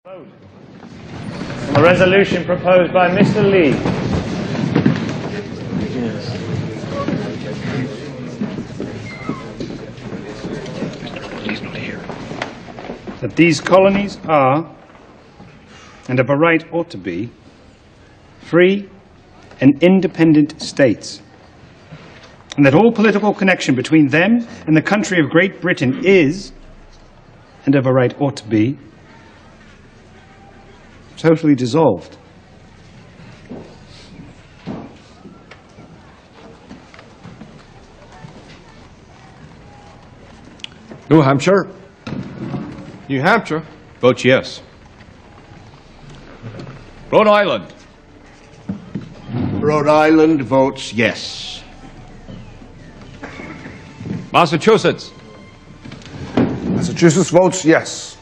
Vote on the resolution proposed by Mr. Lee. Yes. He's not here. That these colonies are, and of a right ought to be, free and independent states, and that all political connection between them and the country of Great Britain is, and of a right ought to be, totally dissolved. New Hampshire. New Hampshire votes yes. Rhode Island. Rhode Island votes yes. Massachusetts. Massachusetts votes yes.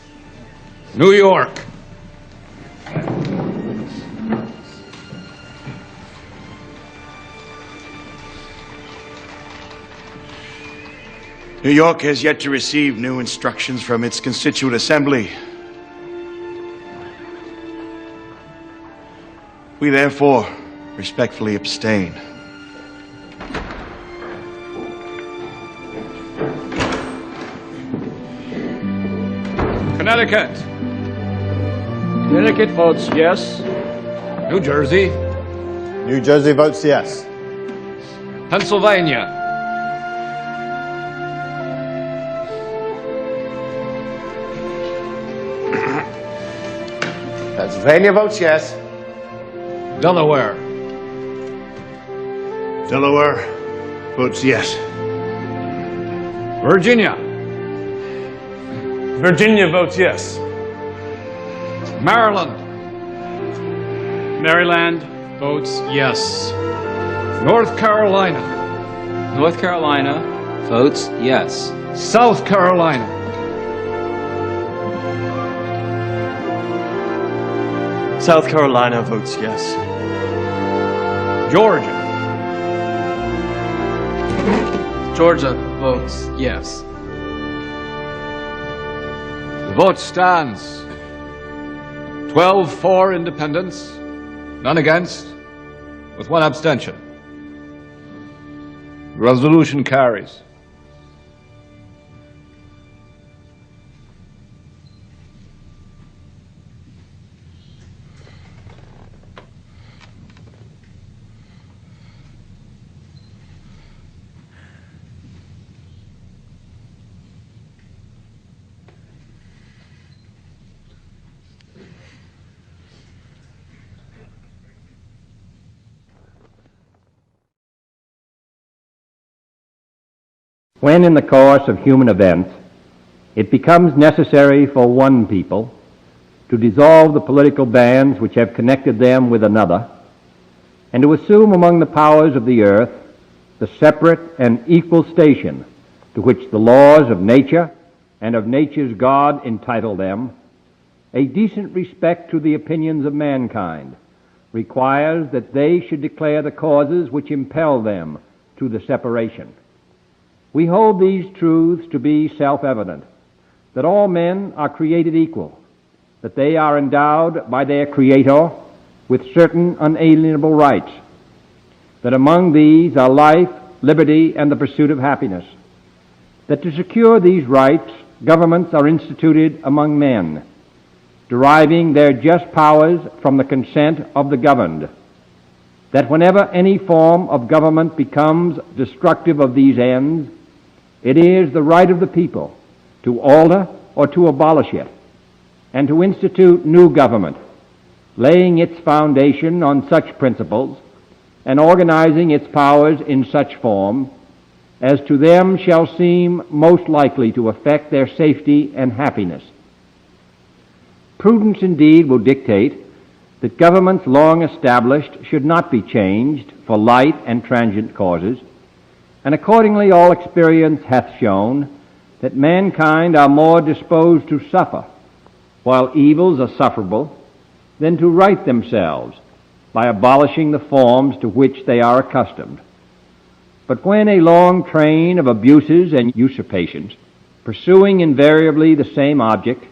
New York. New York has yet to receive new instructions from its constituent assembly. We therefore respectfully abstain. Connecticut. Connecticut votes yes. New Jersey. New Jersey votes yes. Pennsylvania. Pennsylvania votes yes. Delaware. Delaware votes yes. Virginia. Virginia votes yes. Maryland. Maryland votes yes. North Carolina. North Carolina votes yes. South Carolina. South Carolina votes yes. Georgia. Georgia votes yes. The vote stands 12 for independence, none against, with one abstention. The resolution carries. When in the course of human events it becomes necessary for one people to dissolve the political bands which have connected them with another, and to assume among the powers of the earth the separate and equal station to which the laws of nature and of nature's God entitle them, a decent respect to the opinions of mankind requires that they should declare the causes which impel them to the separation. We hold these truths to be self-evident, that all men are created equal, that they are endowed by their Creator with certain unalienable rights, that among these are life, liberty, and the pursuit of happiness, that to secure these rights, governments are instituted among men, deriving their just powers from the consent of the governed, that whenever any form of government becomes destructive of these ends, it is the right of the people to alter or to abolish it, and to institute new government, laying its foundation on such principles and organizing its powers in such form as to them shall seem most likely to affect their safety and happiness. Prudence indeed will dictate that governments long established should not be changed for light and transient causes, and accordingly all experience hath shown that mankind are more disposed to suffer, while evils are sufferable, than to right themselves by abolishing the forms to which they are accustomed. But when a long train of abuses and usurpations, pursuing invariably the same object,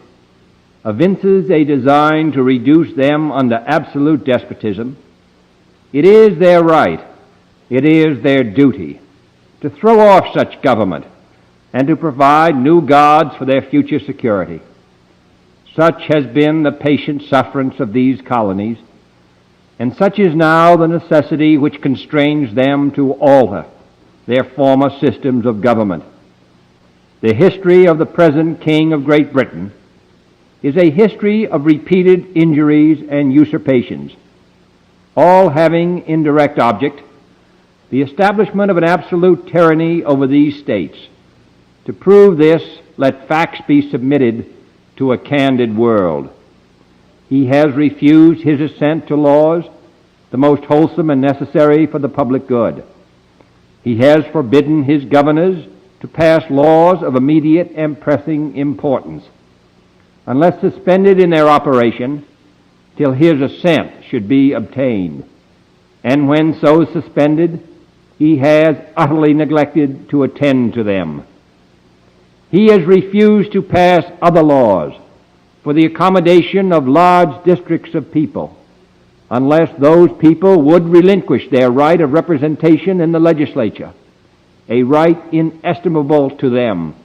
evinces a design to reduce them under absolute despotism, it is their right, it is their duty to throw off such government and to provide new guards for their future security. Such has been the patient sufferance of these colonies, and such is now the necessity which constrains them to alter their former systems of government. The history of the present King of Great Britain is a history of repeated injuries and usurpations, all having in direct object the establishment of an absolute tyranny over these states. To prove this, let facts be submitted to a candid world. He has refused his assent to laws, the most wholesome and necessary for the public good. He has forbidden his governors to pass laws of immediate and pressing importance, unless suspended in their operation till his assent should be obtained. And when so suspended, he has utterly neglected to attend to them. He has refused to pass other laws for the accommodation of large districts of people, unless those people would relinquish their right of representation in the legislature, a right inestimable to them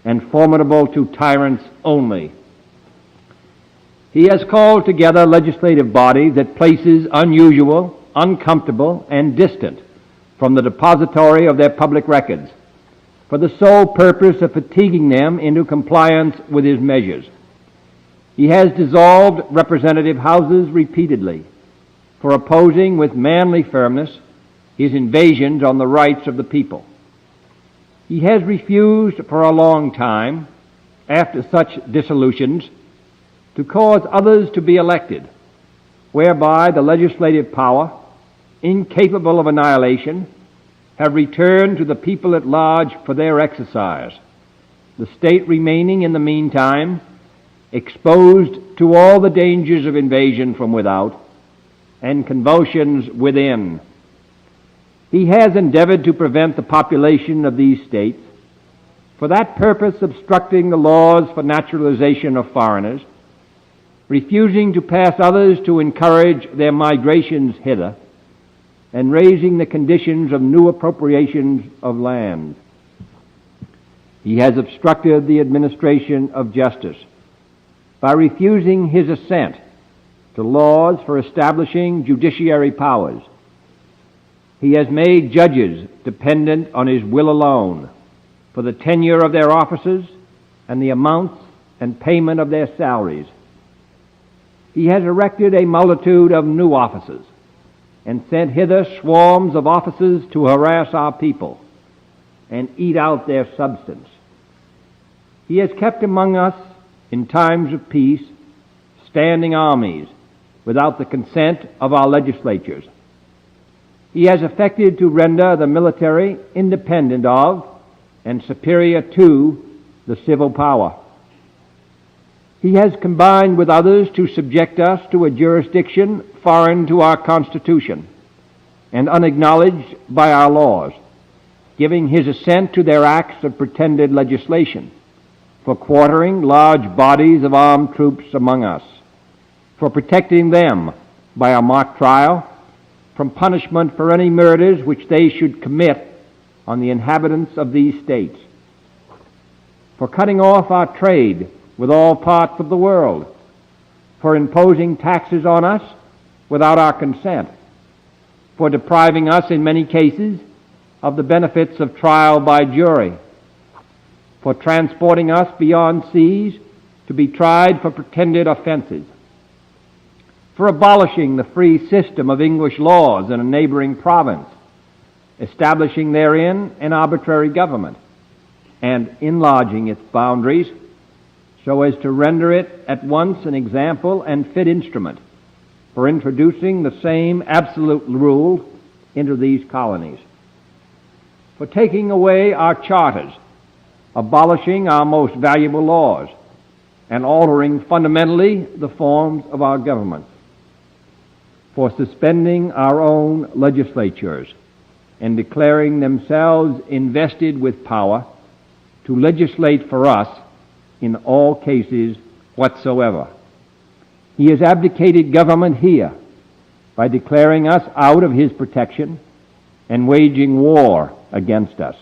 and formidable to tyrants only. He has called together legislative bodies at places unusual, uncomfortable, and distant from the depository of their public records, for the sole purpose of fatiguing them into compliance with his measures. He has dissolved representative houses repeatedly for opposing with manly firmness his invasions on the rights of the people. He has refused for a long time, after such dissolutions, to cause others to be elected, whereby the legislative power, incapable of annihilation, have returned to the people at large for their exercise, the state remaining in the meantime exposed to all the dangers of invasion from without and convulsions within. He has endeavored to prevent the population of these states, for that purpose obstructing the laws for naturalization of foreigners, refusing to pass others to encourage their migrations hither, and raising the conditions of new appropriations of land. He has obstructed the administration of justice by refusing his assent to laws for establishing judiciary powers. He has made judges dependent on his will alone for the tenure of their offices and the amounts and payment of their salaries. He has erected a multitude of new offices and sent hither swarms of officers to harass our people and eat out their substance. He has kept among us, in times of peace, standing armies without the consent of our legislatures. He has affected to render the military independent of and superior to the civil power. He has combined with others to subject us to a jurisdiction foreign to our Constitution and unacknowledged by our laws, giving his assent to their acts of pretended legislation, for quartering large bodies of armed troops among us, for protecting them by a mock trial from punishment for any murders which they should commit on the inhabitants of these states, for cutting off our trade with all parts of the world, for imposing taxes on us without our consent, for depriving us in many cases of the benefits of trial by jury, for transporting us beyond seas to be tried for pretended offenses, for abolishing the free system of English laws in a neighboring province, establishing therein an arbitrary government, and enlarging its boundaries so as to render it at once an example and fit instrument for introducing the same absolute rule into these colonies, for taking away our charters, abolishing our most valuable laws, and altering fundamentally the forms of our government, for suspending our own legislatures and declaring themselves invested with power to legislate for us in all cases whatsoever. He has abdicated government here by declaring us out of his protection and waging war against us.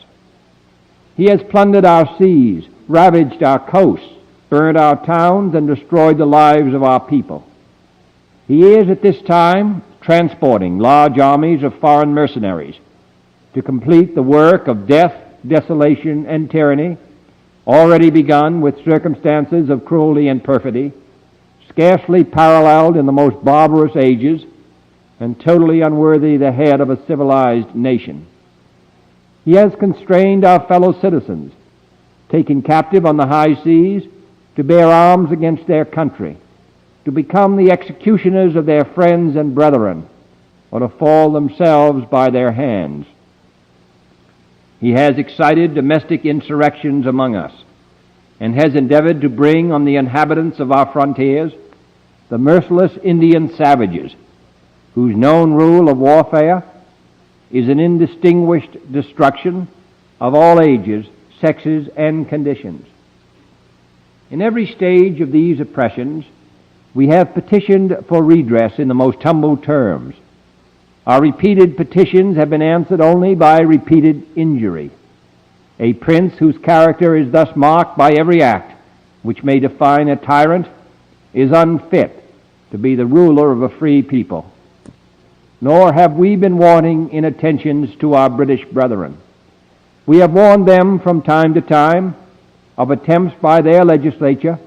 He has plundered our seas, ravaged our coasts, burned our towns, and destroyed the lives of our people. He is at this time transporting large armies of foreign mercenaries to complete the work of death, desolation, and tyranny, already begun with circumstances of cruelty and perfidy, scarcely paralleled in the most barbarous ages, and totally unworthy the head of a civilized nation. He has constrained our fellow citizens, taken captive on the high seas, to bear arms against their country, to become the executioners of their friends and brethren, or to fall themselves by their hands. He has excited domestic insurrections among us, and has endeavored to bring on the inhabitants of our frontiers the merciless Indian savages, whose known rule of warfare is an indistinguished destruction of all ages, sexes, and conditions. In every stage of these oppressions, we have petitioned for redress in the most humble terms. Our repeated petitions have been answered only by repeated injury. A prince whose character is thus marked by every act which may define a tyrant is unfit to be the ruler of a free people. Nor have we been wanting in attentions to our British brethren. We have warned them from time to time of attempts by their legislature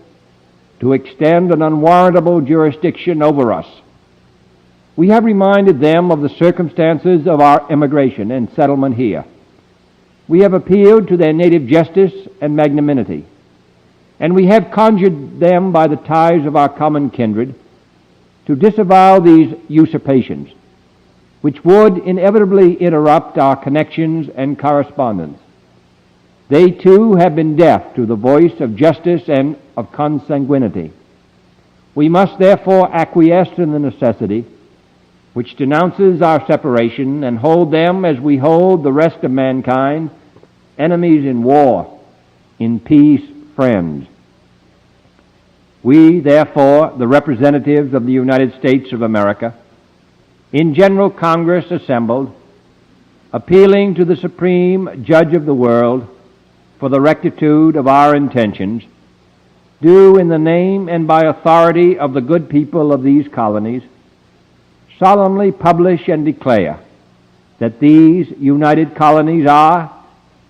to extend an unwarrantable jurisdiction over us. We have reminded them of the circumstances of our immigration and settlement here. We have appealed to their native justice and magnanimity, and we have conjured them by the ties of our common kindred to disavow these usurpations, which would inevitably interrupt our connections and correspondence. They too have been deaf to the voice of justice and of consanguinity. We must therefore acquiesce in the necessity which denounces our separation, and hold them as we hold the rest of mankind, enemies in war, in peace friends. We, therefore, the representatives of the United States of America, in General Congress assembled, appealing to the Supreme Judge of the world for the rectitude of our intentions, do in the name and by authority of the good people of these colonies solemnly publish and declare that these united colonies are,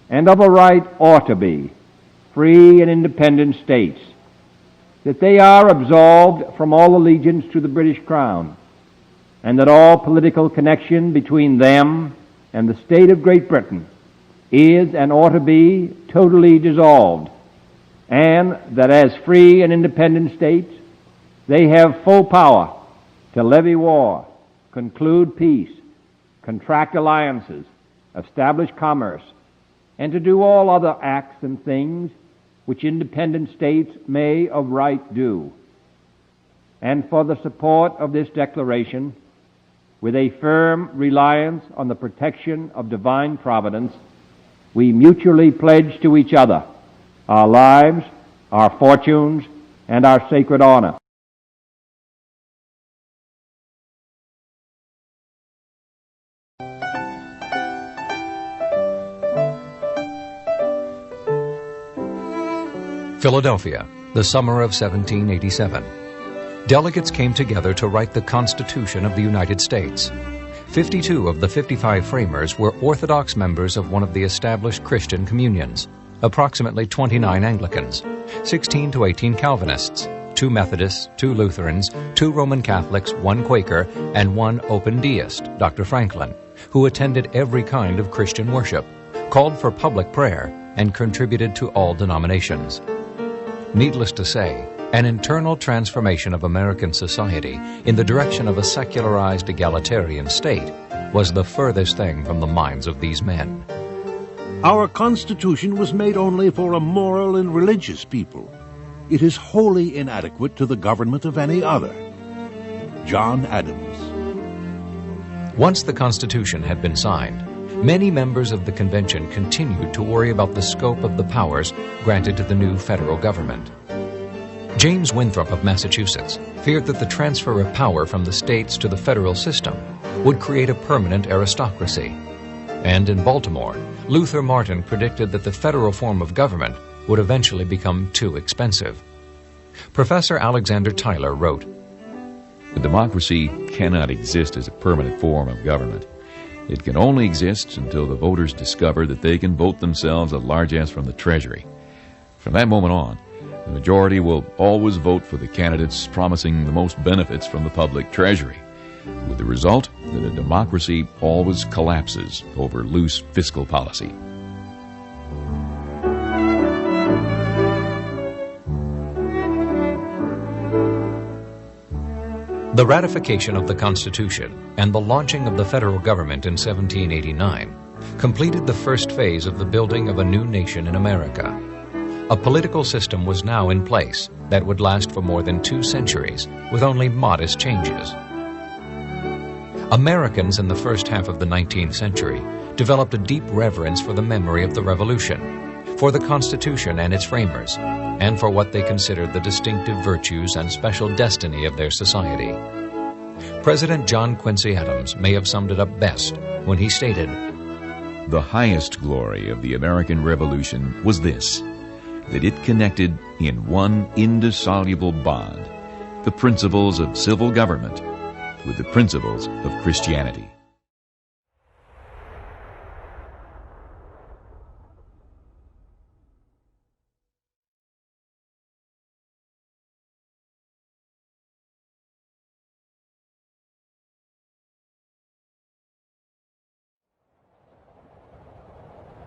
and of a right ought to be, free and independent states, that they are absolved from all allegiance to the British Crown, and that all political connection between them and the state of Great Britain is and ought to be totally dissolved, and that as free and independent states they have full power to levy war, conclude peace, contract alliances, establish commerce, and to do all other acts and things which independent states may of right do. And for the support of this declaration, with a firm reliance on the protection of divine providence, we mutually pledge to each other our lives, our fortunes, and our sacred honor. Philadelphia, the summer of 1787. Delegates came together to write the Constitution of the United States. 52 of the 55 framers were Orthodox members of one of the established Christian communions, approximately 29 Anglicans, 16 to 18 Calvinists, 2 Methodists, 2 Lutherans, 2 Roman Catholics, 1 Quaker, and 1 Open Deist, Dr. Franklin, who attended every kind of Christian worship, called for public prayer, and contributed to all denominations. Needless to say, an internal transformation of American society in the direction of a secularized egalitarian state was the furthest thing from the minds of these men. Our Constitution was made only for a moral and religious people. It is wholly inadequate to the government of any other. John Adams. Once the Constitution had been signed, many members of the convention continued to worry about the scope of the powers granted to the new federal government. James Winthrop of Massachusetts feared that the transfer of power from the states to the federal system would create a permanent aristocracy. And in Baltimore, Luther Martin predicted that the federal form of government would eventually become too expensive. Professor Alexander Tyler wrote, "A democracy cannot exist as a permanent form of government. It can only exist until the voters discover that they can vote themselves a largesse from the Treasury. From that moment on, the majority will always vote for the candidates promising the most benefits from the public treasury, with the result that a democracy always collapses over loose fiscal policy." The ratification of the Constitution and the launching of the federal government in 1789 completed the first phase of the building of a new nation in America. A political system was now in place that would last for more than 2 centuries with only modest changes. Americans in the first half of the 19th century developed a deep reverence for the memory of the Revolution, for the Constitution and its framers, and for what they considered the distinctive virtues and special destiny of their society. President John Quincy Adams may have summed it up best when he stated, "The highest glory of the American Revolution was this, that it connected in one indissoluble bond the principles of civil government with the principles of Christianity."